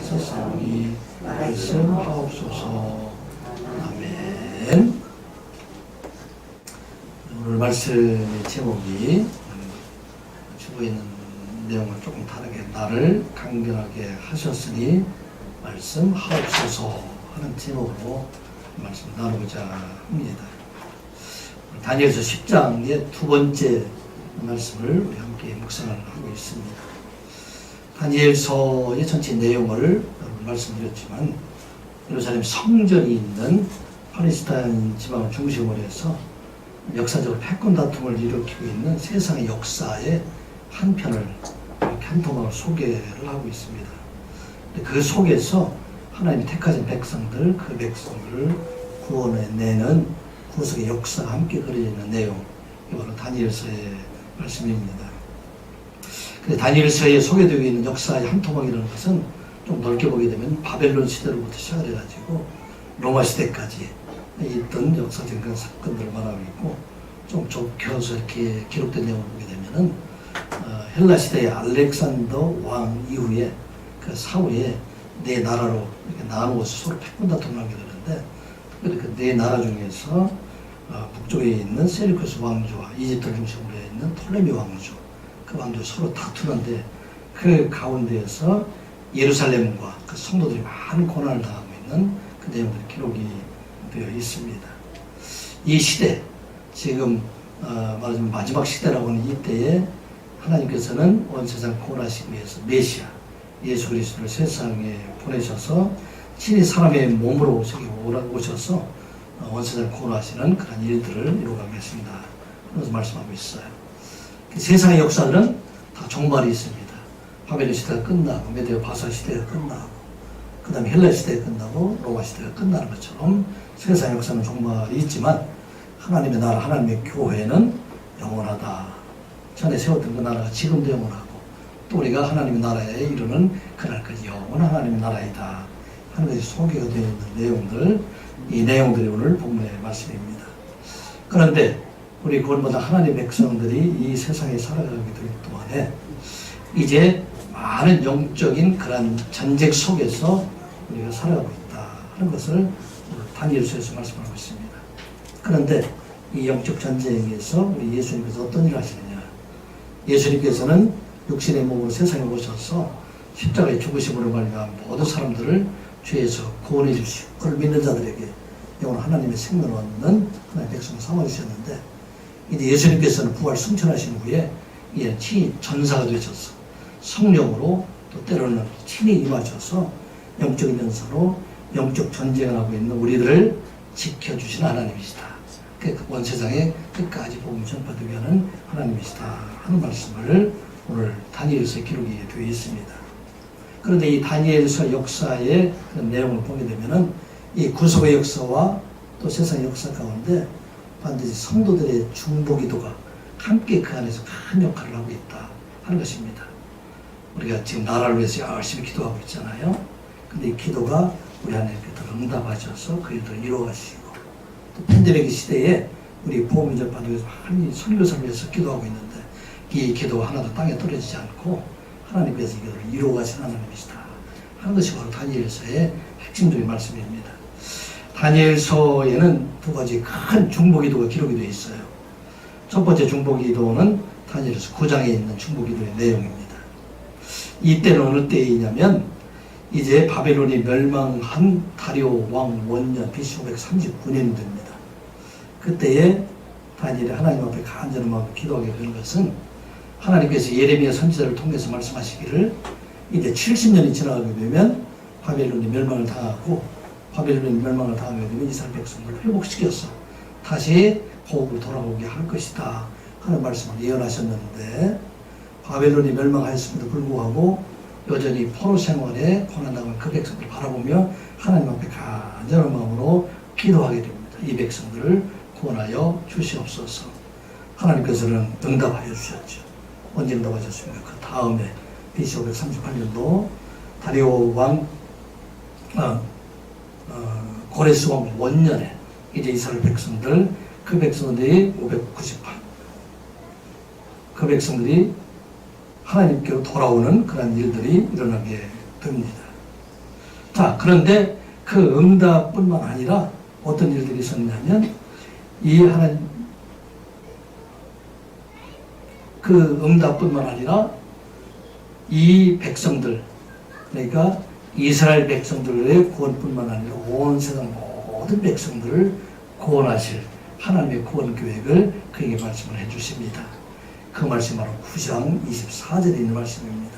하셨사오니 말씀하옵소서. 아멘. 오늘 말씀의 제목이 주고 있는 내용은 조금 다르게 나를 강건하게 하셨으니 말씀하옵소서 하는 제목으로 말씀 나누고자 합니다. 다니엘서 10장의 두 번째 말씀을 우리 함께 묵상을 하고 있습니다. 다니엘서의 전체 내용을 말씀드렸지만 예루살렘 성전이 있는 팔레스타인 지방을 중심으로 해서 역사적으로 패권 다툼을 일으키고 있는 세상의 역사의 한 편을 이렇게 한 토막으로 소개를 하고 있습니다. 그 속에서 하나님이 택하신 백성들, 그 백성들을 구원해내는 구속의 역사가 함께 그려져 있는 내용, 이 바로 다니엘서의 말씀입니다. 근데 다니엘서에 소개되고 있는 역사의 한 토막이라는 것은 좀 넓게 보게 되면 바벨론 시대로부터 시작을 해가지고 로마 시대까지 있던 역사적인 그런 사건들을 말하고 있고, 좀 좁혀서 이렇게 기록된 내용을 보게 되면은 헬라 시대의 알렉산더 왕 이후에 그 사후에 네 나라로 이렇게 나누어서 서로 패권 다툼을 하게 되는데, 그 네 나라 중에서 북쪽에 있는 세르쿠스 왕조와 이집트를 중심으로 있는 톨레미 왕조, 그 왕조 서로 다투는데 그 가운데에서 예루살렘과 그 성도들이 많은 고난을 당하고 있는 그 내용들이 기록이 되어 있습니다. 이 시대, 지금 말하자면 마지막 시대라고 하는 이때에 하나님께서는 온 세상 구원하시기 위해서 메시아 예수 그리스도를 세상에 보내셔서 친히 사람의 몸으로 오셔서 온 세상을 구원하시는 그런 일들을 이루어가고 계십니다. 그래서 말씀하고 있어요. 세상의 역사들은 다 종말이 있습니다. 바벨론 시대가 끝나고 메데 바사 시대가 끝나고 그 다음에 헬라 시대가 끝나고 로마 시대가 끝나는 것처럼 세상의 역사는 종말이 있지만 하나님의 나라, 하나님의 교회는 영원하다. 전에 세웠던 그 나라가 지금도 영원하고 또 우리가 하나님의 나라에 이르는 그날까지 영원한 하나님의 나라이다 하는 것이 소개가 되어 있는 내용들, 이 내용들이 오늘 본문의 말씀입니다. 그런데 우리 그것보다 하나님의 백성들이 이 세상에 살아가게 될 동안에 이제 많은 영적인 그런 전쟁 속에서 우리가 살아가고 있다 하는 것을 다니엘서에서 말씀하고 있습니다. 그런데 이 영적 전쟁에서 우리 예수님께서 어떤 일을 하시느냐? 예수님께서는 육신의 몸으로 세상에 오셔서 십자가의 죽으심으로 말미암아 모든 사람들을 죄에서 구원해 주시고 그걸 믿는 자들에게 영원 하나님의 생명을 얻는 하나님의 백성을 삼아주셨는데, 이제 예수님께서는 부활 승천하신 후에 이제 친히 전사가 되셔서 성령으로 또 때로는 친히 임하셔서 영적인 연사로 영적 전쟁을 하고 있는 우리들을 지켜주시는 하나님이시다. 온 세상에 끝까지 복음을 전파되게 하는 하나님이시다 하는 말씀을 오늘 다니엘서에 기록이 되어 있습니다. 그런데 이 다니엘서 역사의 그런 내용을 보게 되면은 이 구속의 역사와 또 세상의 역사 가운데 반드시 성도들의 중보기도가 함께 그 안에서 큰 역할을 하고 있다 하는 것입니다. 우리가 지금 나라를 위해서 열심히 기도하고 있잖아요. 근데 이 기도가 우리 안에 응답하셔서 그 일들을 이루어가시고, 또 팬데믹 시대에 우리 복음 전파를 위해서 많이 선교사를 위해서 기도하고 있는데 이 기도가 하나도 땅에 떨어지지 않고 하나님께서 이것을 이루어가신 하나님이시다 하는 것이 바로 다니엘서의 핵심적인 말씀입니다. 다니엘서에는 두 가지 큰 중보기도가 기록이 되어 있어요. 첫 번째 중보기도는 다니엘서 9장에 있는 중보기도의 내용입니다. 이때는 어느 때이냐면 이제 바벨론이 멸망한 다리오 왕 원년 BC 539년이 됩니다. 그때에 다니엘이 하나님 앞에 간절한 마음으로 기도하게 되는 것은 하나님께서 예레미야 선지자를 통해서 말씀하시기를 이제 70년이 지나가게 되면 바벨론이 멸망을 당하고, 바벨론이 멸망을 당하게 되면 이스라엘 백성을 회복시켜서 다시 호흡을 돌아오게 할 것이다 하는 말씀을 예언하셨는데, 바벨론이 멸망하였음에도 불구하고 여전히 포로 생활에 고난당한 그 백성들을 바라보며 하나님 앞에 간절한 마음으로 기도하게 됩니다. 이 백성들을 구원하여 주시옵소서. 하나님께서는 응답하여 주셨죠. 언제 응답하셨습니까? 그 다음에 BC 538년도 다리오 왕 고레스 왕 원년에 이제 이스라엘 백성들, 그 백성들이 598, 그 백성들이 하나님께로 돌아오는 그런 일들이 일어나게 됩니다. 자, 그런데 그 응답뿐만 아니라 어떤 일들이 있었냐면 이 하나님 그 응답뿐만 아니라 이 백성들, 그러니까 이스라엘 백성들의 구원뿐만 아니라 온 세상 모든 백성들을 구원하실 하나님의 구원 계획을 그에게 말씀을 해주십니다. 그 말씀이 바로 9장 24절에 있는 말씀입니다.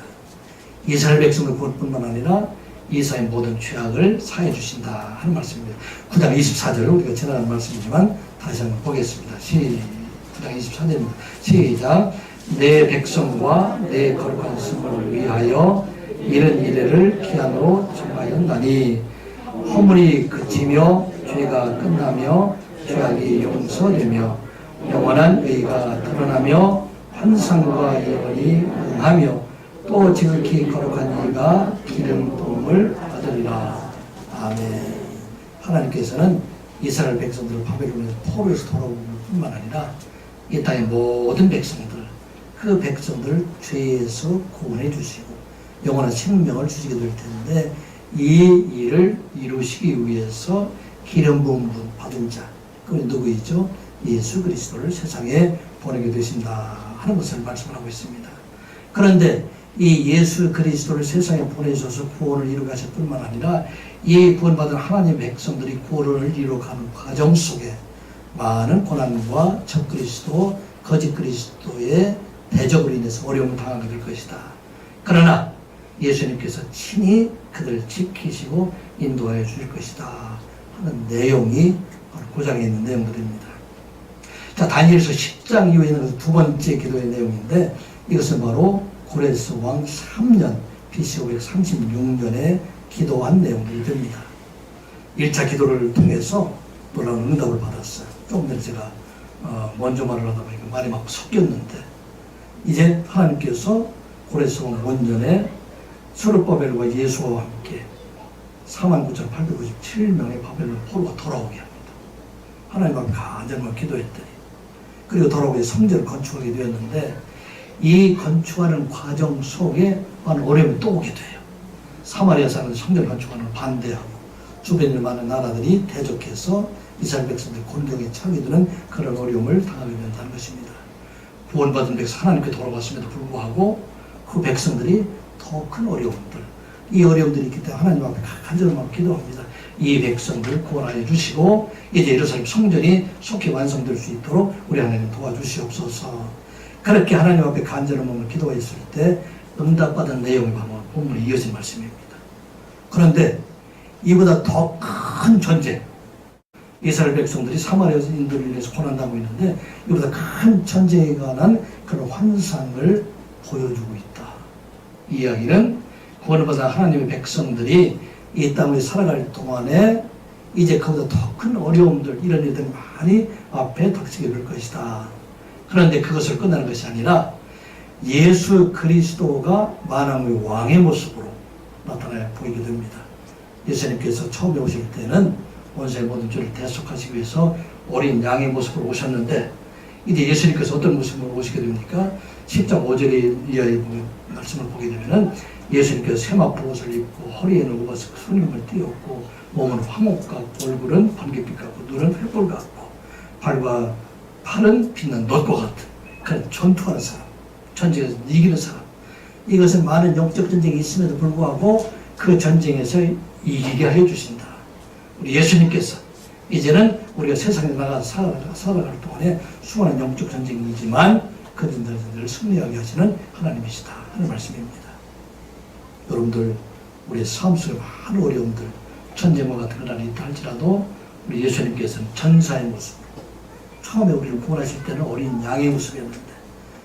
이스라엘 백성들 구원뿐만 아니라 이스라엘 모든 죄악을 사해 주신다 하는 말씀입니다. 9장 24절 우리가 지나간 말씀이지만 다시 한번 보겠습니다. 9장 24절입니다. 시작. 내 백성과 내 거룩한 스승을 위하여 이런 이래를 기한으로 정하였나니 허물이 그치며 죄가 끝나며 죄악이 용서되며 영원한 의가 드러나며 환상과 예언이 응하며 또 지극히 거룩한 이가 기름 부음을 받으리라. 아멘. 하나님께서는 이스라엘 백성들을 바벨론에서 포로에서 돌아오는 뿐만 아니라 이 땅의 모든 백성들, 그 백성들을 죄에서 구원해 주시고 영원한 생명을 주시게 될 텐데 이 일을 이루시기 위해서 기름 부음 받은 자, 그건 누구이죠? 예수 그리스도를 세상에 보내게 되신다 하는 것을 말씀하고 있습니다. 그런데 이 예수 그리스도를 세상에 보내셔서 구원을 이루가실 뿐만 아니라 이 구원받은 하나님의 백성들이 구원을 이루어가는 과정 속에 많은 고난과 적그리스도, 거짓 그리스도의 대적으로 인해서 어려움을 당하게 될 것이다. 그러나 예수님께서 친히 그들을 지키시고 인도하여 주실 것이다 하는 내용이 바로 9장에 있는 내용들입니다. 자, 다니엘서 10장 이후에 있는 두 번째 기도의 내용인데 이것은 바로 고레스 왕 3년 BC 536년에 기도한 내용들이 됩니다. 1차 기도를 통해서 놀라운 응답을 받았어요. 조금 전에 제가 먼저 말을 하다 보니까 말이 막 섞였는데 이제 하나님께서 고레스 왕 5년에 스룹바벨과 예수와 함께 49,857명의 바벨론 포로가 돌아오게 합니다. 하나님 앞에 간절히 기도했더니 그리고 돌아오게 성전을 건축하게 되었는데 이 건축하는 과정 속에 많은 어려움이 또 오게 돼요. 사마리아 사람들 성전 건축하는 걸 반대하고 주변에 많은 나라들이 대적해서 이스라엘 백성들 곤경에 처하게 되는 그런 어려움을 당하게 된다는 것입니다. 구원받은 백성 하나님께 돌아갔음에도 불구하고 그 백성들이 더 큰 어려움들, 이 어려움들이 있기 때문에 하나님 앞에 간절히 기도합니다. 이 백성들을 구원하여 주시고 이제 예루살렘 성전이 속히 완성될 수 있도록 우리 하나님 도와주시옵소서. 그렇게 하나님 앞에 간절한 기도했을 때 응답받은 내용이 바로 본문에 이어진 말씀입니다. 그런데 이보다 더 큰 전쟁, 이스라엘 백성들이 사마리아인들을 위해서 고난당하고 있는데 이보다 큰 전쟁에 관한 그런 환상을 보여주고 있다. 이 이야기는 구원을 받아 하나님의 백성들이 이 땅을 살아갈 동안에 이제 그보다 더 큰 어려움들, 이런 일들이 많이 앞에 닥치게 될 것이다. 그런데 그것을 끝나는 것이 아니라 예수 그리스도가 만왕의 왕의 모습으로 나타나 보이게 됩니다. 예수님께서 처음에 오실 때는 온 세의 모든 죄를 대속하시기 위해서 어린 양의 모습으로 오셨는데 이제 예수님께서 어떤 모습으로 오시게 됩니까? 10장 5절의 이하의 말씀을 보게 되면은 예수님께서 세마포 옷을 입고 허리에 누구버섯 순임을 띄었고 몸은 황옥 같고 얼굴은 번개빛 같고 눈은 횃불 같고 발과 팔은 빛난 놋과 같은 그런 전투하는 사람, 전쟁에서 이기는 사람. 이것은 많은 영적 전쟁이 있음에도 불구하고 그 전쟁에서 이기게 하여 주신다. 우리 예수님께서 이제는 우리가 세상에 나가서 살아갈 동안에 수많은 영적 전쟁이지만 그 전쟁들을 승리하게 하시는 하나님이시다 하는 말씀입니다. 여러분들 우리의 삶 속에 많은 어려움들, 전쟁과 같은 것이 있다 할지라도 우리 예수님께서는 전사의 모습으로 처음에 우리를 구원하실 때는 어린 양의 모습이었는데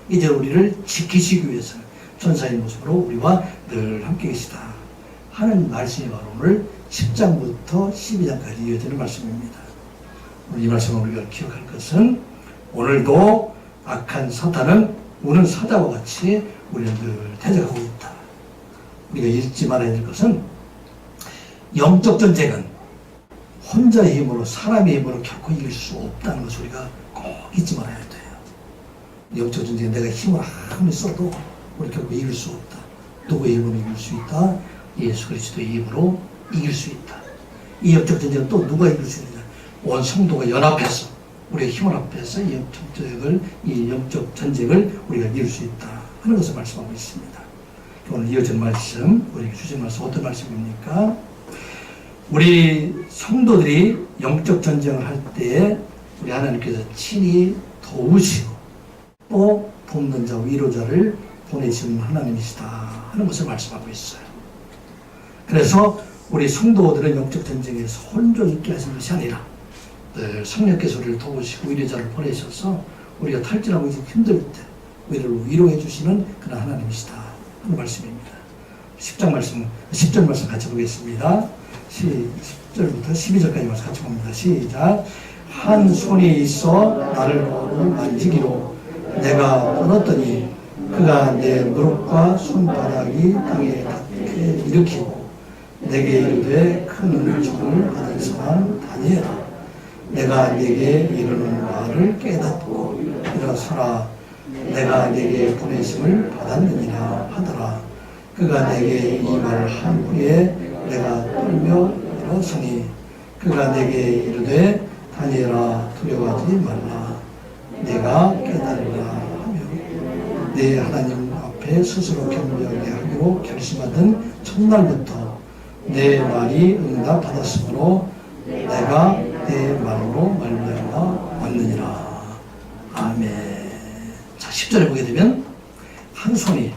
이제 우리를 지키시기 위해서는 전사의 모습으로 우리와 늘 함께 계시다 하는 말씀이 바로 오늘 10장부터 12장까지 이어지는 말씀입니다. 이 말씀을 우리가 기억할 것은 오늘도 악한 사탄은 우는 사자와 같이 우리를 늘 대적하고 있다. 우리가 잊지 말아야 될 것은 영적 전쟁은 혼자의 힘으로, 사람의 힘으로 결코 이길 수 없다는 것을 우리가 꼭 잊지 말아야 돼요. 영적 전쟁은 내가 힘을 아무리 써도 우리 결코 이길 수 없다. 누구의 힘으로 이길 수 있다? 예수 그리스도의 힘으로 이길 수 있다. 이 영적 전쟁을 또 누가 이길 수 있느냐? 온 성도가 연합해서 우리의 힘을 합해서 이 영적 전쟁을 우리가 이길 수 있다 하는 것을 말씀하고 있습니다. 오늘 이어진 말씀, 우리에게 주신 말씀 어떤 말씀입니까? 우리 성도들이 영적 전쟁을 할 때에 우리 하나님께서 친히 도우시고 또 돕는 자, 위로자를 보내시는 하나님이시다 하는 것을 말씀하고 있어요. 그래서 우리 성도들은 영적 전쟁에서 혼자 있게 하시는 것이 아니라 늘 성령께서 우리를 도우시고 위로자를 보내셔서 우리가 탈진하고 힘들 때 우리를 위로해 주시는 그런 하나님이시다 하는 말씀입니다. 10절 말씀 같이 보겠습니다. 10절부터 12절까지 말씀 같이 봅니다. 시작. 한 손이 있어 나를 만지기로 내가 떠났더니 그가 내 무릎과 손바닥이 땅에 닿게 일으키고 내게 이르되 큰 은총을 받은 사람 다니엘아 내가 내게 이르는 말을 깨닫고 일어서라 내가 내게 보내심을 받았느니라 하더라. 그가 내게 이 말을 한 후에 내가 떨며 일어서니 그가 내게 이르되 다니엘아 두려워하지 말라 내가 깨달으라 하며 내 하나님 앞에 스스로 겸비하게 하기로 결심하던 첫날부터 내 말이 응답받았으므로 내가 내 말로 말미암아 왔느니라. 아멘. 자, 10절에 보게 되면 한 손이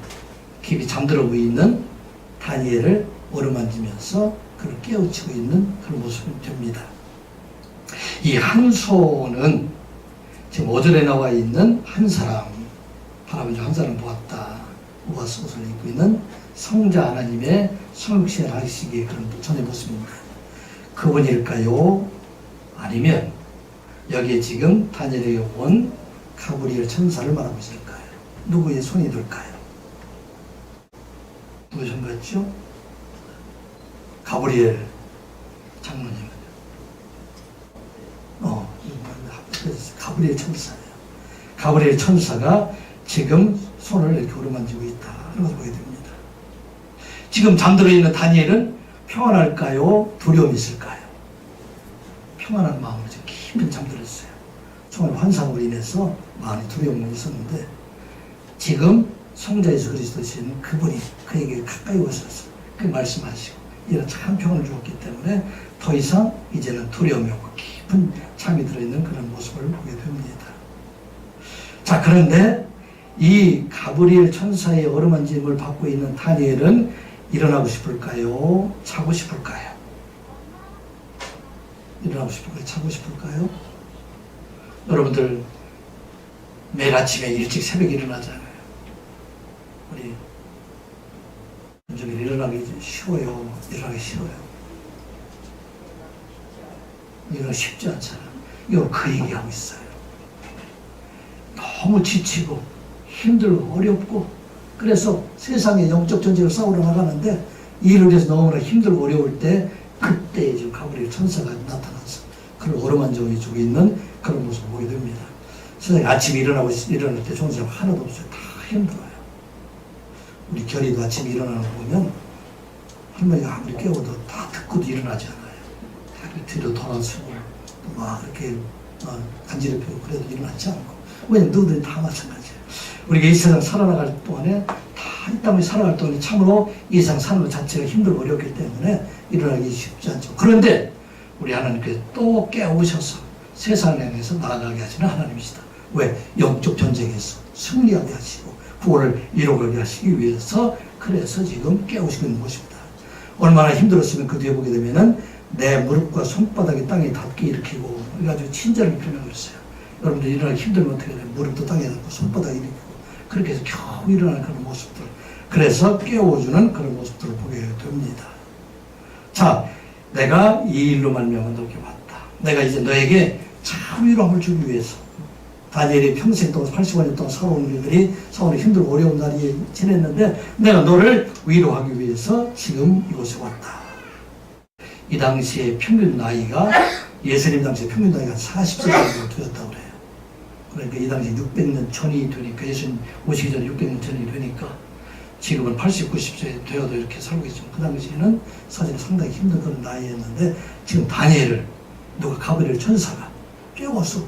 깊이 잠들어 있는 다니엘을 어루만지면서 그를 깨우치고 있는 그런 모습이 됩니다. 이 한 손은 지금 5절에 나와 있는 한 사람, 바라보자 한 사람 보았다. 우아스 옷을 입고 있는 성자 하나님의 성육신을 하시기에 그런 전의 모습입니다. 그분일까요? 아니면 여기에 지금 다니엘에게 온 가브리엘 천사를 말하고 있을까요? 누구의 손이 들까요? 누구의 손 같죠? 가브리엘 장로님. 가브리엘 천사예요. 가브리엘 천사가 지금 손을 이렇게 오르만지고 있다 하는 것을 보게 됩니다. 지금 잠들어 있는 다니엘은 평안할까요? 두려움이 있을까요? 평안한 마음으로 지금 깊이 잠들었어요. 정말 환상으로 인해서 많이 두려움이 있었는데 지금 성자 예수 그리스도신 그분이 그에게 가까이 오셔서 그 말씀하시고 이런 참 평안을 주었기 때문에 더 이상 이제는 두려움이 없고 깊은 잠이 들어있는 그런 모습을 보게 됩니다. 자, 그런데 이 가브리엘 천사의 어루만짐을 받고 있는 다니엘은 일어나고 싶을까요? 자고 싶을까요? 일어나고 싶을까요? 자고 싶을까요? 여러분들 매일 아침에 일찍 새벽에 일어나잖아요. 우리 요즘에 일어나기 쉬워요. 일어나기 쉬워요. 이거 쉽지 않잖아. 이거 그 얘기하고 있어요. 너무 지치고 힘들고 어렵고 그래서 세상의 영적 전쟁을 싸우러 나가는데 일을 위해서 너무나 힘들고 어려울 때 그때 지금 가브리엘 천사가 나타나서 그를 어루만져 주고 있는 그런 모습을 보게 됩니다. 세상에 아침에 일어날 때 좋은 사람 하나도 없어요. 다 힘들어요. 우리 결이도 아침에 일어나는 거 보면 할머니가 아무리 깨워도 다 듣고도 일어나지 않아요. 뒤로 돌아서고 막 이렇게 간지럽히고 그래도 일어나지 않고 왜냐면 너희들이 다 마찬가지예요. 우리가 이 세상 살아나갈 동안에 다 이 땅에 살아갈 동안에 참으로 이 세상 사는 것 자체가 힘들고 어렵기 때문에 일어나기 쉽지 않죠. 그런데 우리 하나님께서 또 깨우셔서 세상을 향해서 나아가게 하시는 하나님이시다. 왜? 영적 전쟁에서 승리하게 하시고 구원을 이루게 하시기 위해서 그래서 지금 깨우시고 있는 것입니다. 얼마나 힘들었으면 그 뒤에 보게 되면은 내 무릎과 손바닥이 땅에 닿게 일으키고 그래가지고 친절을 표명을 했어요. 여러분들 일어나기 힘들면 어떻게 돼요? 무릎도 땅에 닿고 손바닥이 일으키고 그렇게 해서 겨우 일어나는 그런 모습들, 그래서 깨워주는 그런 모습들을 보게 됩니다. 자, 내가 이 일로 말미암아 너에게 왔다. 내가 이제 너에게 참 위로함을 주기 위해서 다니엘이 평생 동안 85년 동안 살아온 일들이 사원이 힘들고 어려운 날이 지냈는데 내가 너를 위로하기 위해서 지금 이곳에 왔다. 이 당시에 평균 나이가 예수님 당시에 평균 나이가 40세 정도 되었다고 그래요. 그러니까 이 당시 600년 전이 되니까 예수님 오시기 전에 600년 전이 되니까 지금은 80, 90세 되어도 이렇게 살고 있지만 그 당시에는 사실 상당히 힘든 그런 나이였는데 지금 다니엘을 누가 가브리엘 천사가 깨워서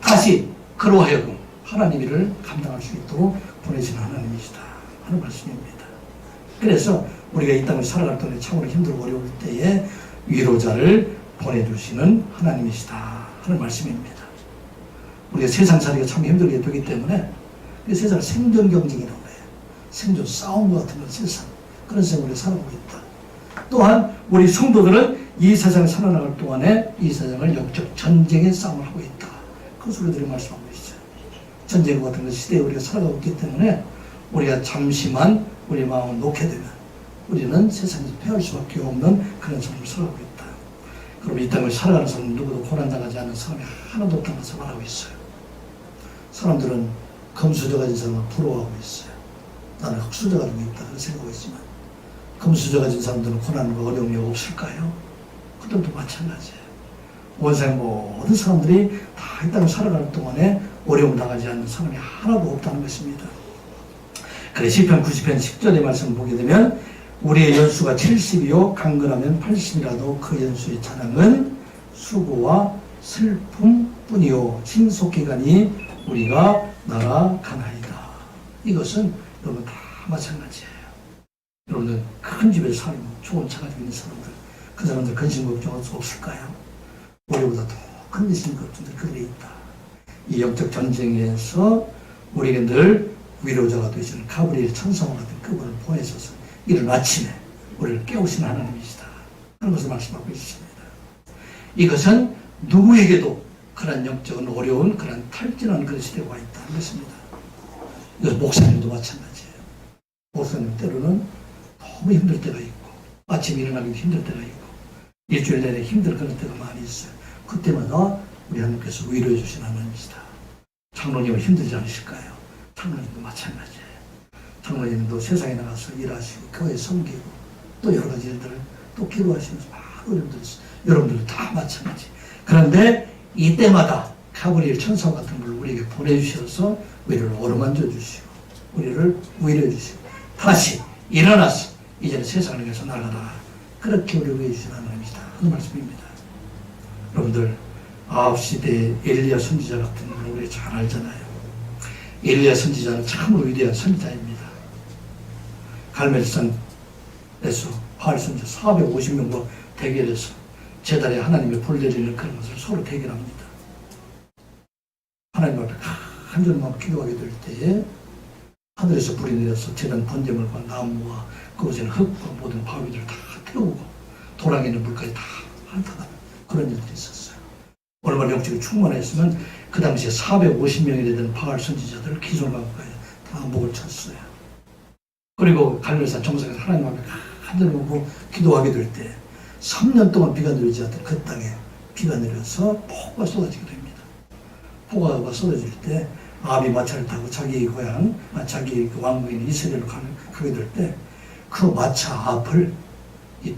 다시 그로 하여금 하나님 일을 감당할 수 있도록 보내시는 하나님이시다 하는 말씀입니다. 그래서 우리가 이 땅을 살아갈 동안에 참으로 힘들고 어려울 때에 위로자를 보내주시는 하나님이시다 하는 말씀입니다. 우리가 세상 살기가 참 힘들게 되기 때문에 세상 생존 경쟁이라고 해요. 생존 싸움과 같은 건 세상, 그런 세상을 살아가고 있다. 또한 우리 성도들은 이 세상을 살아나갈 동안에 이 세상을 영적 전쟁의 싸움을 하고 있다. 그것을 우리들이 말씀하고 있어요. 전쟁과 같은 그 시대에 우리가 살아가고 있기 때문에 우리가 잠시만 우리 마음을 놓게 되면 우리는 세상에서 패할 수밖에 없는 그런 삶을 살아가고 있다. 그럼 이 땅을 살아가는 사람은 누구도 고난당하지 않는 사람이 하나도 없다는 것을 말하고 있어요. 사람들은 금수저 가진 사람을 부러워하고 있어요. 나는 흙수저 가지고 있다 그런 생각하고 있지만 금수저 가진 사람들은 고난과 어려움이 없을까요? 그들도 마찬가지예요. 온 세상 모든 사람들이 다 이 땅을 살아가는 동안에 어려움 당하지 않는 사람이 하나도 없다는 것입니다. 그래 시편 90편 10절의 말씀을 보게 되면 우리의 연수가 70이요 강건하면 80이라도 그 연수의 찬양은 수고와 슬픔뿐이요 신속기간이 우리가 날아가나이다. 이것은 여러분 다 마찬가지예요. 여러분들 큰 집에 살고 좋은 차 가지고 있는 사람들, 그 사람들 근심 걱정 없을까요? 우리보다 더 큰 근심 걱정들이 그들에 있다. 이 영적 전쟁에서 우리에게 늘 위로자가 되시는 가브리엘 천사와 같은 그분을 보내셔서 이른 아침에 우리를 깨우시는 하나님이시다 하는 것을 말씀하고 있습니다. 이것은 누구에게도 그런 영적인 어려운 그런 탈진한 그런 시대가 와 있다는 것입니다. 이것은 목사님도 마찬가지예요. 목사님 때로는 너무 힘들 때가 있고 아침에 일어나기도 힘들 때가 있고 일주일 내내 힘든 그런 때가 많이 있어요. 그때마다 우리 하나님께서 위로해 주신 하나님이시다. 장로님은 힘들지 않으실까요? 장로님도 마찬가지예요. 장로님도 세상에 나가서 일하시고 교회 섬기고 또 여러 가지 일들을 또 기도하시면서 많은 일들이 있어요. 여러분들도 다 마찬가지. 그런데 이때마다 가브리엘 천사 같은 걸 우리에게 보내주셔서 우리를 어루만져 주시고 우리를 위로해 주시고 다시 일어나서 이제는 세상을 위해서 나가라. 그렇게 우리를 위해 주신 하나님이시다. 그 말씀입니다. 여러분들 9시대의 엘리야 선지자 같은 걸 우리 잘 알잖아요. 엘리야 선지자는 참으로 위대한 선지자입니다. 갈멜산에서 바알 선지자 450명과 대결해서 제단에 하나님의 불 내리는 그런 것을 서로 대결합니다. 하나님 앞에 간절한 기도하게 될 때에 하늘에서 불이 내려서 제단 번제물과 나무와 그곳에는 흙과 모든 바위들을 다 태우고 도랑에 있는 물까지 다 핥아가는 그런 일들이 있었어요. 얼마나 영적으로 충만했으면 그 당시에 450명이 되는 바알 선지자들을 기존가까지 다 목을 쳤어요. 그리고 갈멜산 정상에서 하나님 앞에 간절하고 기도하게 될 때 3년 동안 비가 내리지 않던 그 땅에 비가 내려서 폭우가 쏟아지게 됩니다. 폭우가 쏟아질 때 아비 마차를 타고 자기 고향, 자기 그 왕국인 이스라엘로 가게 될 때 그 마차 앞을 이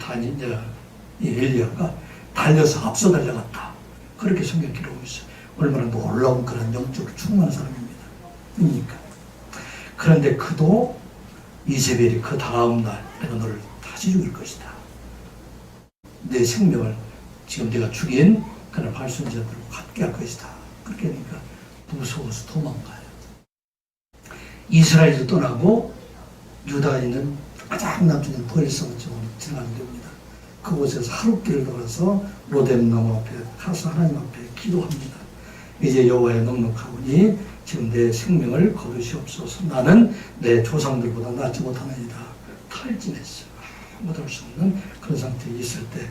엘리야가 달려서 앞서 달려갔다. 그렇게 성경 기록하고 있어요. 얼마나 놀라운 그런 영적으로 충만한 사람입니다. 그러니까. 그런데 그도 이세벨이 그 다음 날 내가 너를 다시 죽일 것이다. 내 생명을 지금 내가 죽인 그런 발순자들과 같게 할 것이다. 그렇게 하니까 무서워서 도망가요. 이스라엘도 떠나고 유다에 있는 가장 남쪽에 있는 버리성 쪽으로 들어가게 됩니다. 그곳에서 하룻길을 걸어서 로뎀나무 앞에 가서 하나님 앞에 기도합니다. 이제 여호와의 넉넉하오니 지금 내 생명을 거두시옵소서. 나는 내 조상들보다 낫지 못하나이다. 탈진했어요. 아무도 할 수 없는 그런 상태에 있을 때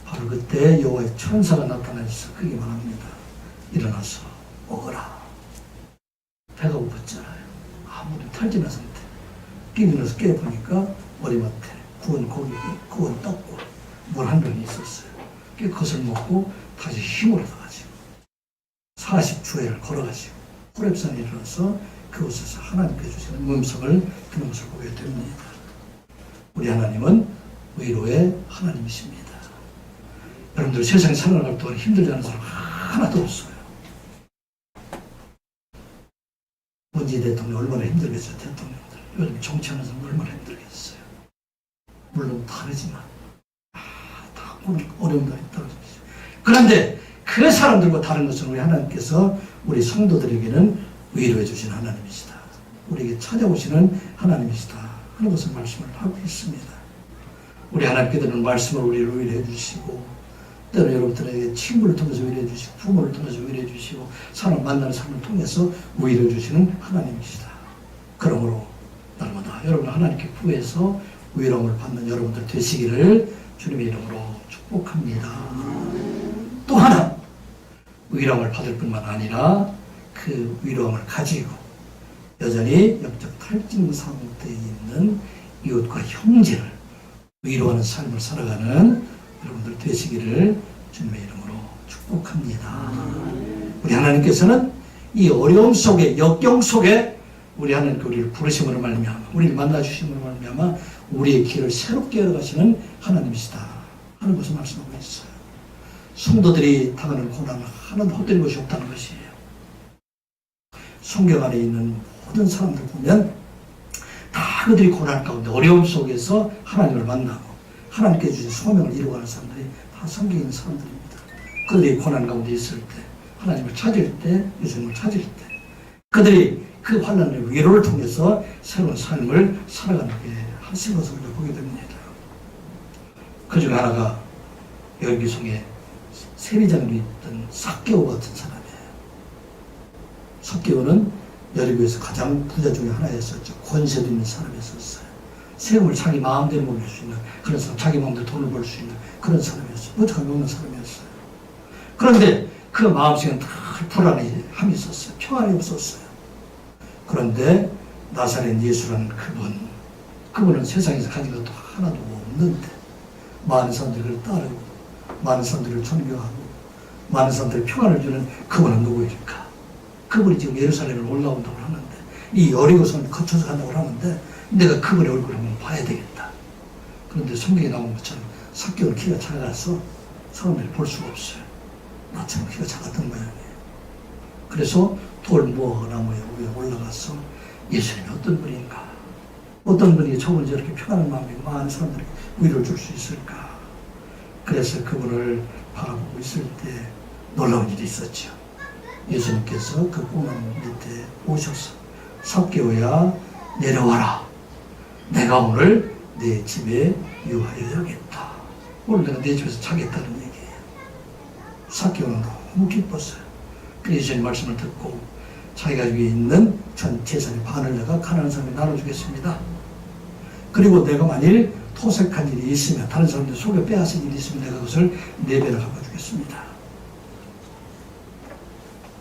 바로 그때 여호와의 천사가 나타나서 그게 말합니다. 일어나서 먹어라. 배가 고팠잖아요. 아무리 탈진한 상태. 깨어나서 깨보니까 머리맡에 구운 고기, 구운 떡과 물 한 병이 있었어요. 그것을 먹고 다시 힘을 얻어가지고 40주회를 걸어가지고 호렙산에 일어나서 그곳에서 하나님께 주시는 음성을 듣는 것을 보게 됩니다. 우리 하나님은 위로의 하나님이십니다. 여러분들 세상에 살아갈 동안 힘들지 않은 사람 하나도 없어요. 문재인 대통령 얼마나 힘들겠어요. 대통령들 요즘 정치하는 사람 얼마나 힘들겠어요. 물론 다르지만 다 어려움도 있다고. 그런데 그 사람들과 다른 것은 우리 하나님께서 우리 성도들에게는 위로해 주신 하나님이시다. 우리에게 찾아오시는 하나님이시다 하는 것을 말씀을 하고 있습니다. 우리 하나님께서는 말씀을 우리를 위로해 주시고, 때로 여러분들에게 친구를 통해서 위로해 주시고, 부모를 통해서 위로해 주시고, 사람 만나는 사람을 통해서 위로해 주시는 하나님이시다. 그러므로 날마다 여러분 하나님께 구해서 위로를 받는 여러분들 되시기를 주님의 이름으로 축복합니다. 또 하나, 위로를 받을 뿐만 아니라 그 위로를 가지고 여전히 영적 탈진 상태에 있는 이웃과 형제를 위로하는 삶을 살아가는 여러분들 되시기를 주님의 이름으로 축복합니다. 우리 하나님께서는 이 어려움 속에, 역경 속에 우리 하나님께 우리를 부르심으로 말미암아, 우리를 만나주심으로 말미암아 우리의 길을 새롭게 열어가시는 하나님이시다 하는 것을 말씀하고 있어요. 성도들이 당하는 고난은 하나도 헛된 것이 없다는 것이에요. 성경 안에 있는 모든 사람들 보면 다 그들이 고난 가운데 어려움 속에서 하나님을 만나고 하나님께 주신 소명을 이루어가는 사람들이 다 성경에 있는 사람들입니다. 그들이 고난 가운데 있을 때, 하나님을 찾을 때, 예수님을 찾을 때 그들이 그 환난의 위로를 통해서 새로운 삶을 살아가는 게 하신 것을 우리가 보게 됩니다. 그 중에 하나가 열기송에 세리장으로 있던 삭개오 같은 사람이에요. 삭개오는 여리고에서 가장 부자 중에 하나였었죠. 권세도 있는 사람이었어요. 세금을 자기 마음대로 몰릴 수 있는 그런 사람, 자기 마음대로 돈을 벌 수 있는 그런 사람이었어요. 어떡하면 없는 사람이었어요. 그런데 그 마음속에는 다 불안함이 있었어요. 평안이 없었어요. 그런데 나사렛 예수라는 그분은 세상에서 가진 것도 하나도 없는데 많은 사람들이 그를 따르고 많은 사람들을 존경하고 많은 사람들이 평안을 주는 그분은 누구일까? 그분이 지금 예루살렘을 올라온다고 하는데 이 여리고성을 거쳐서 간다고 하는데 내가 그분의 얼굴을 한번 봐야 되겠다. 그런데 성경에 나온 것처럼 삭개오는 키가 작아서 사람들이 볼 수가 없어요. 나처럼 키가 작았던 모양이에요. 그래서 돌무화과나무에 올라가서 예수님이 어떤 분인가, 어떤 분이 저분이 저렇게 평안한 마음이 많은 사람들에게 위로를 줄 수 있을까. 그래서 그분을 바라보고 있을 때 놀라운 일이 있었죠. 예수님께서 그 꼬만 밑에 오셔서 삭개오야 내려와라. 내가 오늘 내 집에 유하여 여겠다. 오늘 내가 내 집에서 자겠다는 얘기예요. 삭개오는 너무 기뻤어요. 그래서 예수님 말씀을 듣고 자기가 위에 있는 전 재산의 반을 내가 가난한 사람에 나눠주겠습니다. 그리고 내가 만일 토색한 일이 있으면 다른 사람들 속여 빼앗은 일이 있으면 내가 그것을 4배로 갚아주겠습니다.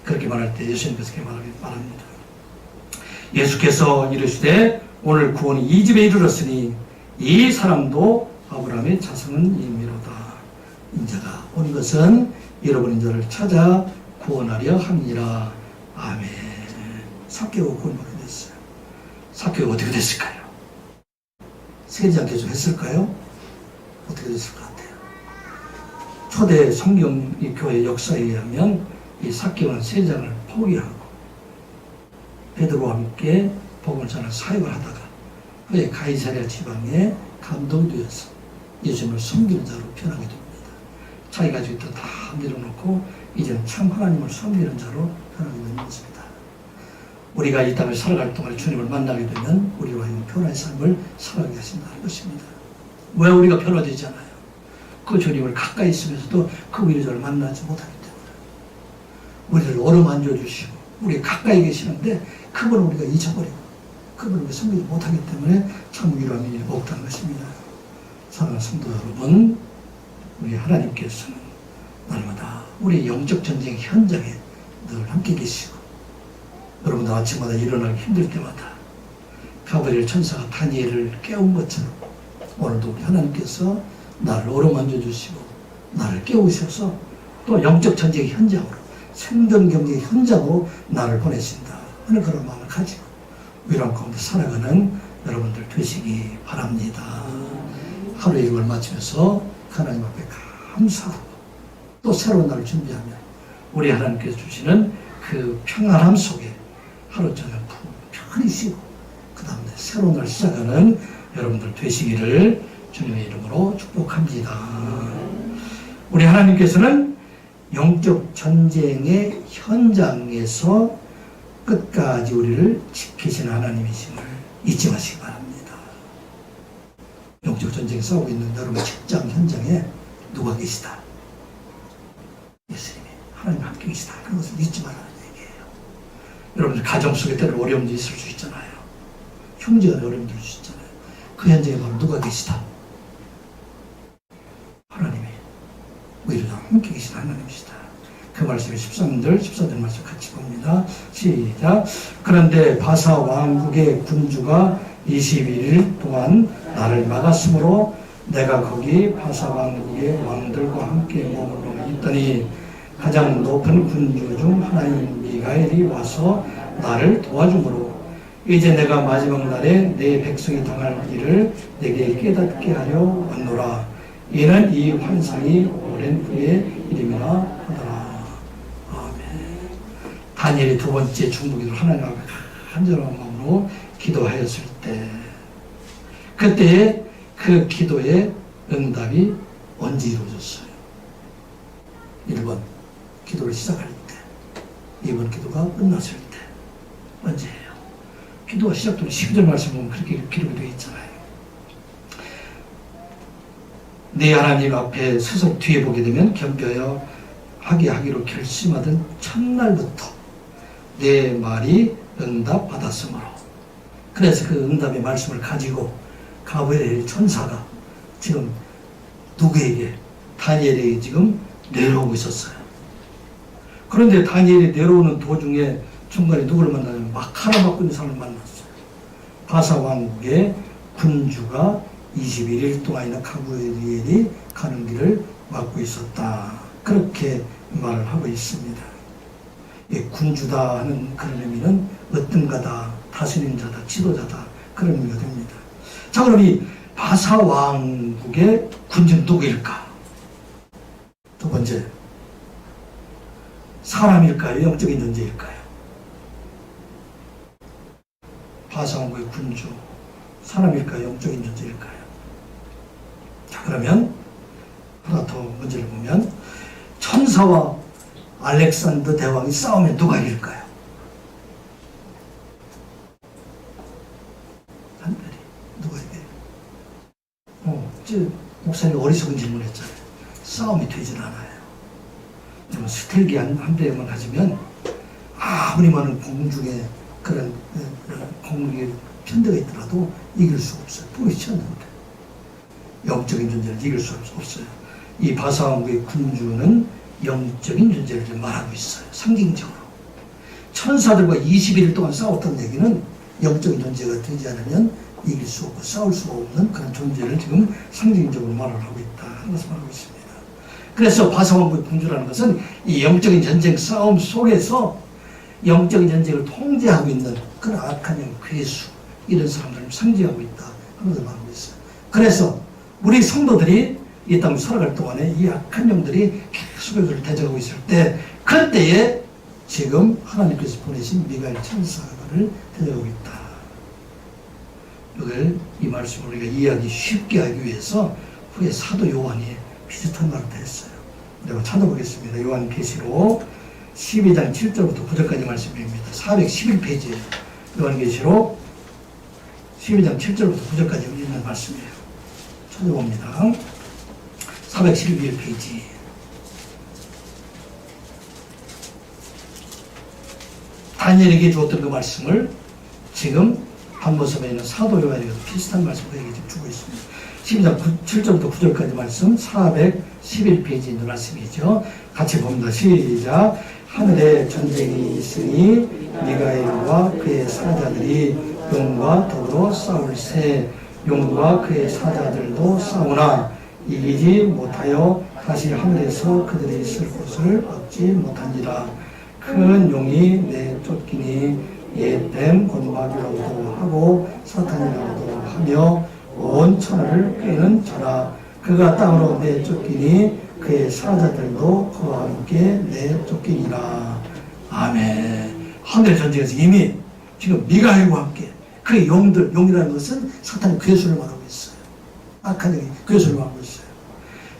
그렇게 말할 때 예수님께서 그렇게 말합니다. 예수께서 이르시되 오늘 구원이 이 집에 이르렀으니 이 사람도 아브라함의 자손은 임미로다. 인자가 온 것은 잃어버린 자를 찾아 구원하려 함이라. 아멘. 삭개오가 구원받게 됐어요. 삭개오가 어떻게 됐을까요? 세리장 계속 했을까요? 어떻게 됐을 것 같아요? 초대 성경 교회 역사에 의하면 이 삭개오는 세리장을 포기하고 베드로와 함께 복음을 전할 사역을 하다가 그의 가이사랴 지방에 감동이 되어서 예수님을 섬기는 자로 변하게 됩니다. 자기가 가지고 있던 다 내려놓고 이제는 참 하나님을 섬기는 자로 변하게 되는 것입니다. 우리가 이 땅을 살아갈 동안 주님을 만나게 되면 우리와 있는 변화의 삶을 살아가게 하신다는 것입니다. 왜 우리가 변화되지 않아요? 그 주님을 가까이 있으면서도 그 위로자를 만나지 못하기 때문에 우리를 어루만져 주시고 우리 가까이 계시는데 그분을 우리가 잊어버리고 그분을 우리가 섬기지 못하기 때문에 참 위로함이 없다는 것입니다. 사랑하는 성도 여러분, 우리 하나님께서는 날마다 우리 영적 전쟁 현장에 늘 함께 계시고 여러분도 아침마다 일어나기 힘들 때마다 가브리엘 천사가 다니엘을 깨운 것처럼 오늘도 우리 하나님께서 나를 어루만져 주시고 나를 깨우셔서 또 영적 전쟁 현장으로 생존 경쟁 현장으로 나를 보내신다 하는 그런 마음을 가지고 위로함 가운데 살아가는 여러분들 되시기 바랍니다. 하루 일과를 마치면서 하나님 앞에 감사하고 또 새로운 날을 준비하면 우리 하나님께서 주시는 그 평안함 속에 하루 저녁 편히 쉬고 그 그 다음에 새로운 날 시작하는 여러분들 되시기를 주님의 이름으로 축복합니다. 우리 하나님께서는 영적 전쟁의 현장에서 끝까지 우리를 지키시는 하나님이심을 잊지 마시기 바랍니다. 영적 전쟁 싸우고 있는 여러분 직장 현장에 누가 계시다? 예수님이 하나님 함께 계시다. 그것을 잊지 말라는 얘기예요. 여러분들 가정 속에 때로 어려움도 있을 수 있잖아요. 형제가 어려움도 있을 수 있잖아요. 그 현장에 바로 누가 계시다? 하나님이 우리를 함께 계신 하나님이시다. 그 말씀이 14절 말씀 같이 봅니다. 시작. 그런데 바사 왕국의 군주가 21일 동안 나를 막았으므로 내가 거기 바사 왕국의 왕들과 함께 머물러 있더니 가장 높은 군주 중 하나인 미가엘이 와서 나를 도와주므로 이제 내가 마지막 날에 내 백성이 당할 일을 내게 깨닫게 하려 왔노라. 이는 이 환상이 오랜 후의 일임이라 하더라. 아멘. 다니엘이 두 번째 중보기도를 하나님 앞에 간절한 마음으로 기도하였을 때, 그때 그 기도의 응답이 언제 이루어졌어요? 1번 기도를 시작할 때, 2번 기도가 끝났을 때. 언제예요? 기도가 시작되는 12절 말씀 보면 그렇게 기록이 되어 있잖아요. 내 하나님 앞에 서서 뒤에 보게 되면 겸비하여 하기로 결심하던 첫날부터 내 말이 응답받았으므로, 그래서 그 응답의 말씀을 가지고 가브리엘 천사가 지금 누구에게? 다니엘에게 지금 내려오고 있었어요. 그런데 다니엘이 내려오는 도중에 중간에 누구를 만나냐면 마카라 받고 있는 사람을 만났어요. 바사 왕국의 군주가 21일 동안이나 가브리엘이 가는 길을 막고 있었다. 그렇게 말을 하고 있습니다. 군주다 하는 그런 의미는 어떤가다, 다스리는 자다, 지도자다, 그런 의미가 됩니다. 자, 그럼 이 바사 왕국의 군주는 누구일까? 두 번째, 사람일까요? 영적인 존재일까요? 바사 왕국의 군주, 사람일까요? 영적인 존재일까요? 자, 그러면 하나 더 문제를 보면, 천사와 알렉산더 대왕이 싸우면 누가 이길까요? 한별이 누가 이겨요? 목사님이 어리석은 질문했잖아요. 싸움이 되진 않아요. 스텔기 한 대만 가지면 아무리 많은 공중에 그런 공중에 편대가 있더라도 이길 수가 없어요. 보이지 않는데 영적인 존재를 이길 수 없어요. 이 바사 왕국의 군주는 영적인 존재를 말하고 있어요. 상징적으로 천사들과 21일 동안 싸웠던 얘기는 영적인 존재가 되지 않으면 이길 수 없고 싸울 수가 없는 그런 존재를 지금 상징적으로 말을 하고 있다 하는 것을 말하고 있습니다. 그래서 바사 왕국의 군주라는 것은 이 영적인 전쟁 싸움 속에서 영적인 전쟁을 통제하고 있는 그런 악한 영, 괴수, 이런 사람들을 상징하고 있다 하는 것을 말하고 있어요. 그래서 우리 성도들이 이 땅을 살아갈 동안에 이 악한 영들이 계속 그를 대적하고 있을 때, 그때에 지금 하나님께서 보내신 미가엘 천사를 대적하고 있다. 이걸 이 말씀을 우리가 이해하기 쉽게 하기 위해서 후에 사도 요한이 비슷한 말을 했어요. 내가 찾아보겠습니다. 요한계시록 12장 7절부터 9절까지 말씀입니다. 411페이지예요. 요한계시록 12장 7절부터 9절까지 있는 말씀이에요. 찾아봅니다. 411페이지. 다니엘에게 주었던 그 말씀을 지금 반모섬에 있는 사도 요한에게도 비슷한 말씀을 그에게 지금 주고 있습니다. 12장 7절부터 9절까지 말씀 411페이지에 있는 말씀이죠. 같이 봅니다. 시작. 하늘에 전쟁이 있으니 미가엘과 그의 사자들이 용과 더불어 싸울세. 용과 그의 사자들도 싸우나 이기지 못하여 다시 하늘에서 그들이 있을 곳을 얻지 못하니라. 큰 용이 내쫓기니 옛뱀 곧 마귀라고도 하고 사탄이라고도 하며 온 천하를 꿰는 자라. 그가 땅으로 내쫓기니 그의 사자들도 그와 함께 내쫓기니라. 아멘. 하늘의 전쟁에서 이미 지금 미가엘과 함께 그 용들, 용이라는 것은 사탄의 괴수를 말하고 있어요. 악한 영이 괴수를 말하고 있어요.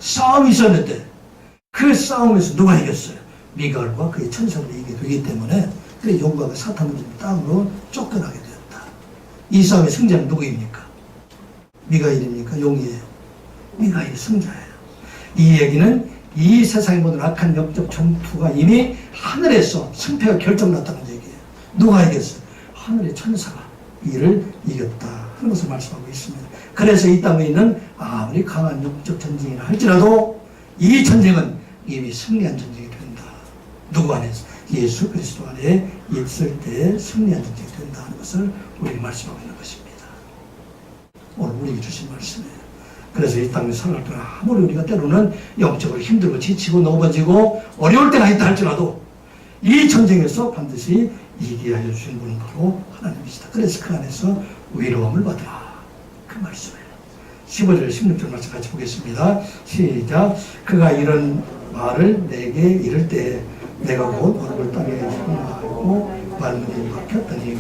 싸움이 있었는데 그 싸움에서 누가 이겼어요? 미갈과 그의 천사들이 이기게 되기 때문에 그 용과 그 사탄을 땅으로 쫓겨나게 되었다. 이 싸움의 승자는 누구입니까? 미가일입니까? 용이에요. 미가일이 승자예요. 이 얘기는 이 세상의 모든 악한 영적 전투가 이미 하늘에서 승패가 결정났다는 얘기예요. 누가 이겼어요? 하늘의 천사가 이를 이겼다 하는 것을 말씀하고 있습니다. 그래서 이 땅에 있는 아무리 강한 영적 전쟁이라 할지라도 이 전쟁은 이미 승리한 전쟁이 된다. 누구 안에서? 예수 그리스도 안에 있을 때 승리한 전쟁이 된다 하는 것을 우리에게 말씀하고 있는 것입니다. 오늘 우리에게 주신 말씀이에요. 그래서 이 땅에 살아갈 때는 아무리 우리가 때로는 영적으로 힘들고 지치고 넘어지고 어려울 때가 있다 할지라도 이 전쟁에서 반드시 이기게 하여 주신 분은 바로 하나님이시다. 그래서 그 안에서 위로함을 받으라. 그 말씀이에요. 15절 16절 말씀 같이 보겠습니다. 시작. 그가 이런 말을 내게 이를 때 내가 곧 얼굴 땅에 흉하고 말문이 막혔더니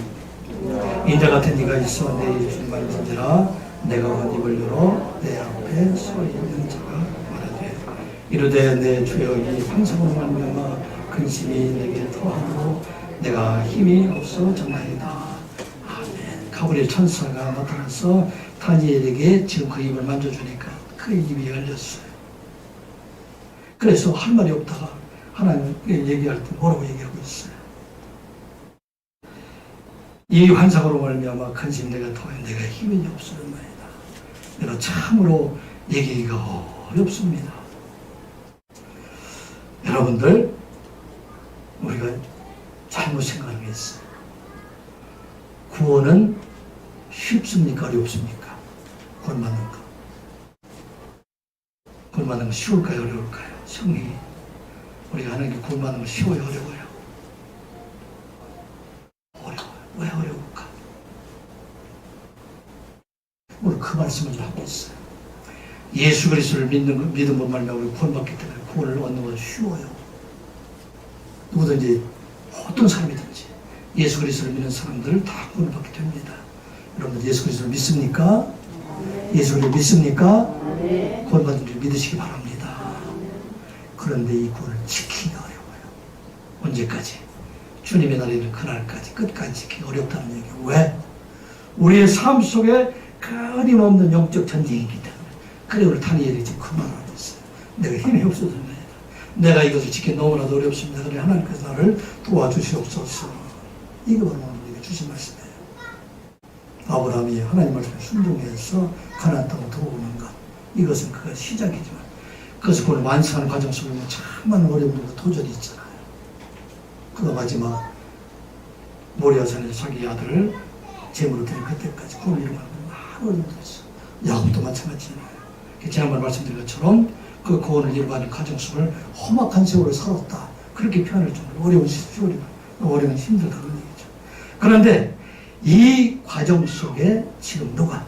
인자 같은 이가 있어 내 입술만 진지라 내가 곧 입을 열어 내 앞에 서 있는 자가 말하되 이르되 내 주여 이 환상으로 말미암아 근심이 내게 더하고 내가 힘이 없어졌나이다. 아멘. 가브리엘 천사가 나타나서 다니엘에게 지금 그 입을 만져주니까 그 입이 열렸어요. 그래서 할 말이 없다가 하나님 얘기할 때 뭐라고 얘기하고 있어요? 이 환상으로 말미암아 근심 내가 더해 내가 힘이 없어졌나이다. 내가 참으로 얘기가 어렵습니다. 여러분들 우리가 잘못 생각한 게 있어요. 구원은 쉽습니까? 어렵습니까? 구원 받는 거. 구원 받는 거 쉬울까요? 어려울까요? 성령이 우리가 하는 게 구원 받는 거 쉬워요? 어려워요? 어려워요. 왜 어려울까? 우리 그 말씀을 하고 있어요. 예수 그리스도를 믿는 것 말미암아 우리 구원받기 때문에 구원을 얻는 것은 쉬워요. 누구든지 어떤 사람이든지 예수 그리스도를 믿는 사람들 다 구원받게 됩니다. 여러분들 예수 그리스도를 믿습니까? 예수 그리스도를 믿습니까? 구원받은 줄 믿으시기 바랍니다. 그런데 이 구원을 지키기 어려워요. 언제까지? 주님의 날에 이르는 그날까지 끝까지 지키기 어렵다는 얘기예요. 왜? 우리의 삶 속에 끊임없는 영적 전쟁이기 때문에. 그래 우리 다니엘이 지금 그 말을 하고 있어요. 내가 힘이 없어졌네. 내가 이것을 지키기 너무나도 어렵습니다. 그래 하나님께서 나를 도와주시옵소서. 이게 바로 우리에게 주신 말씀이에요. 아브라함이 하나님 말씀에 순종해서 가나안 땅으로 들어오는 것. 이것은 그가 시작이지만 그것을 그걸 완성하는 과정 속에 참 많은 어려움과 도전이 있잖아요. 그가 마지막 모리아산에 자기 아들을 제물로 드린 그때까지 그걸 이루는 많은 어려움들이 있어요. 야곱도 마찬가지잖아요. 지난번에 말씀드린 것처럼 그 구원을 이루어가는 과정 속을 험악한 세월을 살았다. 그렇게 표현할 정도로 어려운 세월이다. 어려운 힘들다 그런 얘기죠. 그런데 이 과정 속에 지금 누가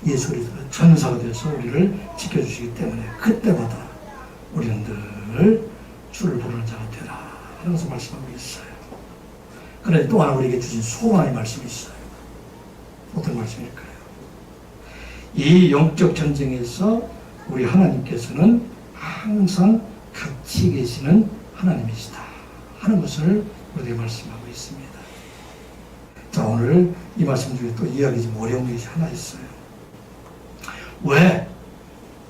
예수 그리스도가 전사가 되어서 우리를 지켜주시기 때문에 그때마다 우리는 늘 주를 부르는 자가 되라 하는 것을 말씀하고 있어요. 그런데 또 하나 우리에게 주신 소망의 말씀이 있어요. 어떤 말씀일까요? 이 영적 전쟁에서 우리 하나님께서는 항상 같이 계시는 하나님이시다 하는 것을 우리에게 말씀하고 있습니다. 자, 오늘 이 말씀 중에 또 이야기 좀 어려운 것이 하나 있어요. 왜?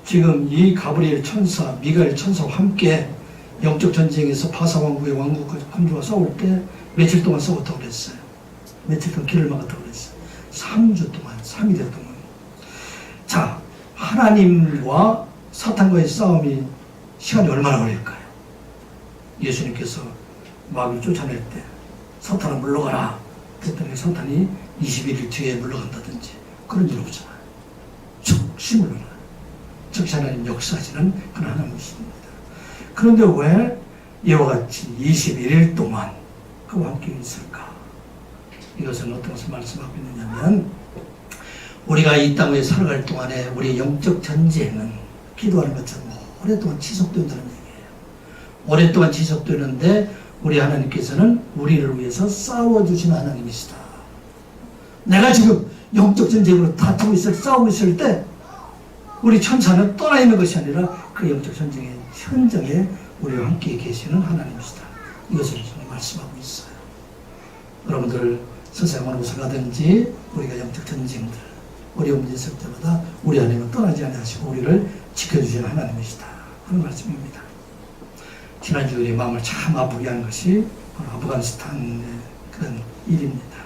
지금 이 가브리엘 천사, 미가엘 천사와 함께 영적 전쟁에서 바사왕국의 왕국과 군주와 싸울 때 며칠 동안 싸웠다고 그랬어요. 며칠 동안 길을 막았다고 그랬어요. 3주 동안, 3일 동안. 자, 하나님과 사탄과의 싸움이 시간이 얼마나 걸릴까요? 예수님께서 마귀를 쫓아낼 때 사탄아 물러가라 그랬더니 사탄이 21일 뒤에 물러간다든지 그런 일 없잖아요. 즉시 물러가요. 즉시 하나님 역사하시는 그런 하나님이십니다. 그런데 왜 이와 같이 21일 동안 그와 함께 있을까? 이것은 어떤 것을 말씀하고 있느냐면 우리가 이 땅에 살아갈 동안에 우리의 영적 전쟁은 기도하는 것처럼 오랫동안 지속된다는 얘기예요. 오랫동안 지속되는데 우리 하나님께서는 우리를 위해서 싸워주시는 하나님이시다. 내가 지금 영적 전쟁으로 다투고 싸우고 있을 때 우리 천사는 떠나 있는 것이 아니라 그 영적 전쟁의 현장에 우리와 함께 계시는 하나님이시다. 이것을 저는 말씀하고 있어요. 여러분들 세상 어느 곳에 가든지 우리가 영적 전쟁들, 어려움이 있을 때마다 우리 하나님은 떠나지 아니하시고 우리를 지켜주시는 하나님이시다 하는 말씀입니다. 지난주 우리 마음을 참 아프게 한 것이 바로 아프가니스탄의 그런 일입니다.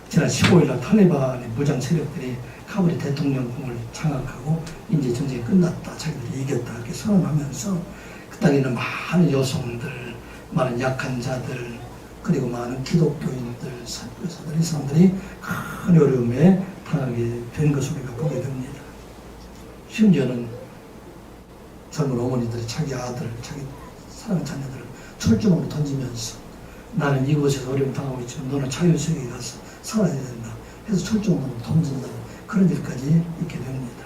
지난 15일날 탈레반의 무장 세력들이 카불의 대통령궁을 장악하고 이제 전쟁이 끝났다, 자기들이 이겼다 이렇게 선언하면서 그 땅에는 많은 여성들, 많은 약한 자들, 그리고 많은 기독교인들, 선교사들, 이 사람들이 큰 어려움에 당하게 된 것을 우리가 보게 됩니다. 심지어는 젊은 어머니들이 자기 아들, 자기 사랑하는 자녀들을 철조망으로 던지면서 나는 이곳에서 어려움 당하고 있지만 너는 자유세계에 가서 살아야 된다 해서 철조망으로 던진다고 그런 일까지 있게 됩니다.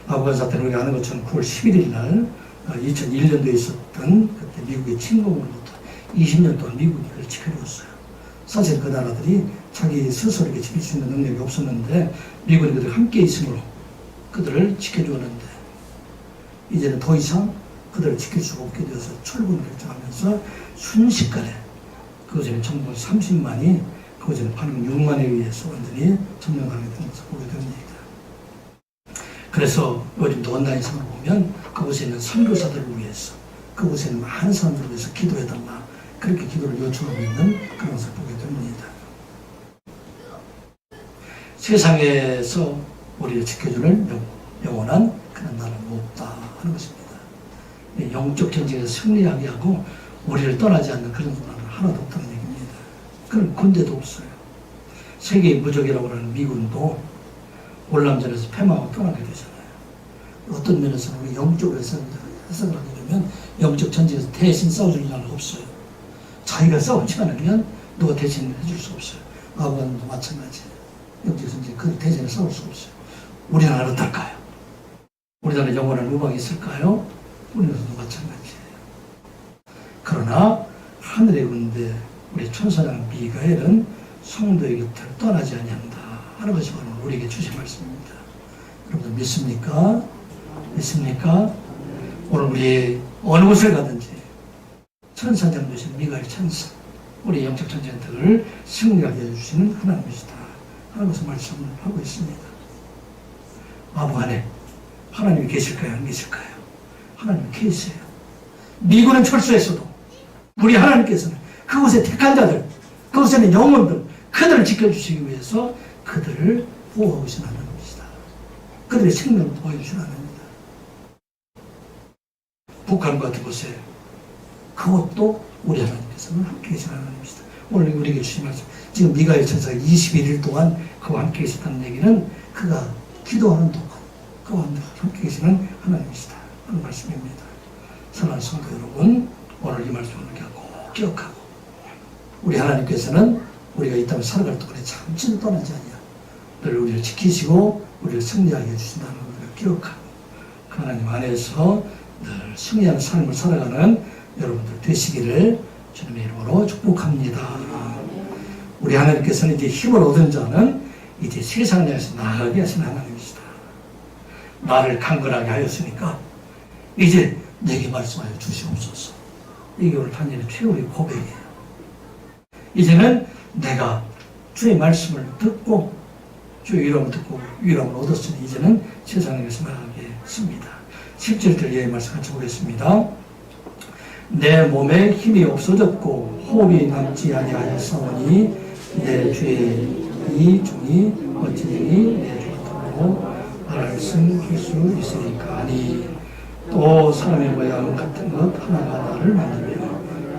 아프간 사태는 우리가 아는 것처럼 9월 11일 날 2001년도에 있었던 그때 미국의 침공으로부터 20년 동안 미국이 그걸 지켜줬어요. 사실 그 나라들이 자기 스스로에게 지킬 수 있는 능력이 없었는데 미국이 그들 함께 있으므로 그들을 지켜주었는데 이제는 더 이상 그들을 지킬 수가 없게 되어서 철군을 결정하면서 순식간에 그것에는 정부 30만이 그것에는 반응 6만에 의해서 완전히 점령하게 된 것을 보게 됩니다. 그래서 요즘도 온라인상을 보면 그곳에 있는 선교사들을 위해서 그곳에 있는 많은 사람들을 위해서 기도해달라 그렇게 기도를 요청하고 있는 그런 것을 보게 됩니다. 세상에서 우리를 지켜주는 영원한 그런 나라는 없다 하는 것입니다. 영적 전쟁에서 승리하게 하고 우리를 떠나지 않는 그런 나라는 하나도 없다는 얘기입니다. 그런 군대도 없어요. 세계의 무적이라고 하는 미군도 월남전에서 패망하고 떠나게 되잖아요. 어떤 면에서는 우리 영적으로 해석을 하게 되면 영적 전쟁에서 대신 싸워줄 나라가 없어요. 자기가 싸우지 않으면 누가 대신 해줄 수 없어요. 아프간도 마찬가지예요. 영적 전쟁 그 대신에 싸울 수 없어요. 우리나라는 어떨까요? 우리나라에 영원한 우방이 있을까요? 우리나라도 마찬가지예요. 그러나 하늘의 군대 우리 천사장 미가엘은 성도의 곁을 떠나지 아니한다 하는 것이 바로 우리에게 주신 말씀입니다. 여러분들 믿습니까? 믿습니까? 오늘 우리 어느 곳을 가든지 천사장 되신 미가엘 천사 우리 영적 전쟁들을 승리하게 해주시는 하나님이시다 하는 것을 말씀을 하고 있습니다. 아부간에 하나님이 계실까요? 안 계실까요? 하나님이 계세요. 미군은 철수했어도 우리 하나님께서는 그곳에 택한 자들, 그곳에 있는 영혼들, 그들을 지켜주시기 위해서 그들을 보호하고 계신 하나님이시다. 그들의 생명을 보호해주신 하나님입니다. 북한 같은 곳에 그것도 우리 하나님께서는 함께 계신 하나님이시다. 오늘 우리에게 주신 말씀, 지금 미가엘 천사가 21일 동안 그와 함께 계셨다는 얘기는 그가 기도하는 동안 그와 함께 계시는 하나님이시다 하는 말씀입니다. 사랑하는 성도 여러분, 오늘 이 말씀을 꼭 기억하고 우리 하나님께서는 우리가 이 땅을 살아갈 동안에 잠시도 떠나지 않냐 늘 우리를 지키시고 우리를 승리하게 해주신다는 것을 기억하고 그 하나님 안에서 늘 승리하는 삶을 살아가는 여러분들 되시기를 주님의 이름으로 축복합니다. 우리 하나님께서는 이제 힘을 얻은 자는 이제 세상을 향해서 나아가게 하시는 하나님이시다. 나를 강건하게 하였으니까 이제 내게 말씀하여 주시옵소서. 이게 오늘 단일의 최후의 고백이에요. 이제는 내가 주의 말씀을 듣고 주의 이름을 듣고 위로함을 얻었으니 이제는 세상에서 나가겠습니다. 17절 예의 말씀 같이 보겠습니다. 내 몸에 힘이 없어졌고 호흡이 남지 아니하였사오니 내 주의 이 종이 어찌되니 내 주같으로 말씀할 수 있으니까 아니 또 사람의 모양 같은 것 하나가 나를 만들며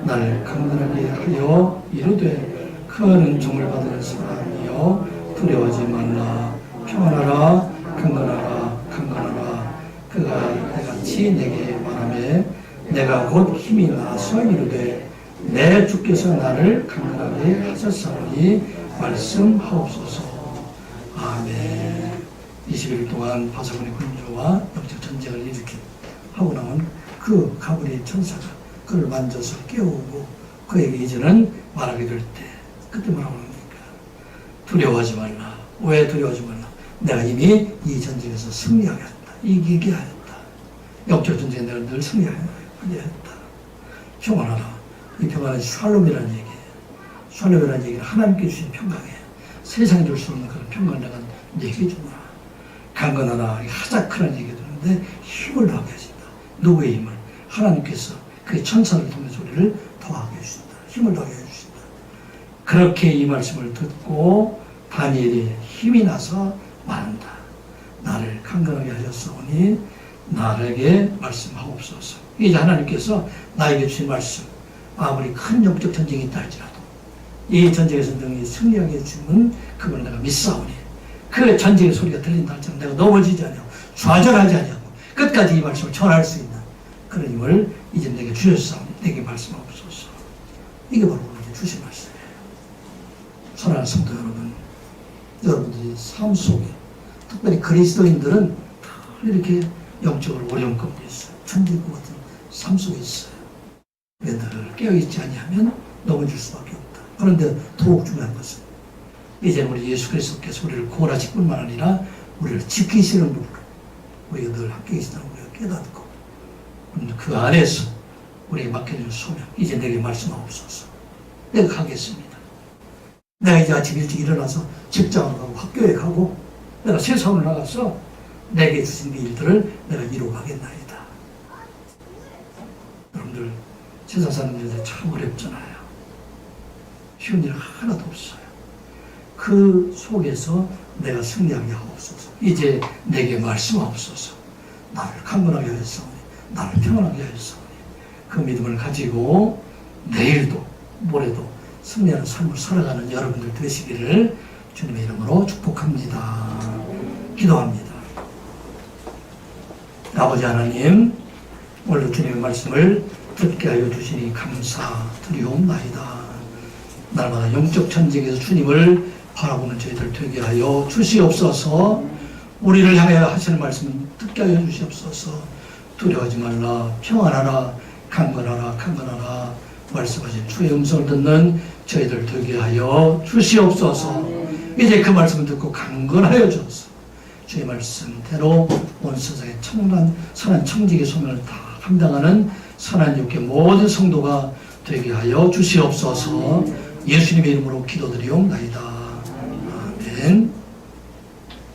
나를 강건하게 하여 이르되 큰 종을 받는 사람이여 두려워하지 말라 평안하라 강건하라 강건하라 그가 이같이 내게 말하며 내가 곧 힘이 나서 이르되 내 주께서 나를 강건하게 하셨사오니 말씀하옵소서. 아멘. 20일 동안 바사곤의 군주와 영적 전쟁을 일으킨 하고 나온 그 가브리엘 천사가 그를 만져서 깨우고 그에게 이제는 말하게 될 때 그때 뭐라고 합니까? 두려워하지 말라. 왜 두려워하지 말라? 내가 이미 이 전쟁에서 승리하게 했다. 이기게 하였다. 영적 전쟁에 내가 늘 승리하게 했다. 평안하라. 이 평안은 샬롬이라는 얘기예요. 샬롬이라는 얘기는 하나님께 주신 평강이에요. 세상에 줄 수 없는 그런 평강을 내가 얘기해 주노라. 강건하라. 하자크라는 얘기 듣는데 힘을 더하게 하신다. 누구의 힘을? 하나님께서 그 천사를 통해서 우리를 더하게 해주신다. 힘을 더하게 해주신다. 그렇게 이 말씀을 듣고 다니엘이 힘이 나서 말한다. 나를 강건하게 하셨사오니 나에게 말씀하옵소서. 이제 하나님께서 나에게 주신 말씀, 아무리 큰 영적 전쟁이 있다 할지라도 이 전쟁에서 능히 승리하게 해주는 그걸 내가 믿사오니 그 전쟁의 소리가 들린다 할지라도 내가 넘어지지 아니하고 좌절하지 아니하고 끝까지 이 말씀을 전할 수 있는 그런 힘을 이제 내게 주셨사오니 내게 말씀하옵소서. 이게 바로 오늘 주신 말씀이에요. 사랑하는 성도 여러분, 여러분들이 삶 속에 특별히 그리스도인들은 다 이렇게 영적으로 어려운 가운데 있어요. 천국과 같은 삶 속에 있어요. 왜 늘 깨어있지 아니하면 넘어질 수밖에 없다. 그런데 더욱 중요한 것은 이제는 우리 예수 그리스도께서 우리를 구원하실 뿐만 아니라 우리를 지키시는 분으로 우리가 늘 함께 계시다는 우리가 깨닫고 그 안에서 우리에게 맡겨진 소명 이제 내게 말씀하옵소서. 내가 가겠습니다. 내가 이제 아침 일찍 일어나서 직장을 가고 학교에 가고 내가 세상을 나가서 내게 주신 그 일들을 내가 이루어가겠나이다. 여러분들 세상 사람들이 참 어렵잖아요. 쉬운 일 하나도 없어요. 그 속에서 내가 승리하게 하옵소서. 이제 내게 말씀하옵소서. 나를 강건하게 하였사오니 나를 평안하게 하였사오니 그 믿음을 가지고 내일도 모레도 승리하는 삶을 살아가는 여러분들 되시기를 주님의 이름으로 축복합니다. 기도합니다. 아버지 하나님, 오늘도 주님의 말씀을 듣게 하여 주시니 감사드리옵나이다. 날마다 영적 전쟁에서 주님을 바라보는 저희들 되게 하여 주시옵소서. 우리를 향해 하시는 말씀 듣게 하여 주시옵소서. 두려워하지 말라, 평안하라, 강건하라, 강건하라 말씀하신 주의 음성을 듣는 저희들 되게 하여 주시옵소서. 이제 그 말씀을 듣고 강건하여 주옵소서. 주의 말씀대로 온 세상의 선한 청지기 소명을 다 감당하는 선한 육계 모든 성도가 되게 하여 주시옵소서. 예수님의 이름으로 기도드리옵나이다. 아멘.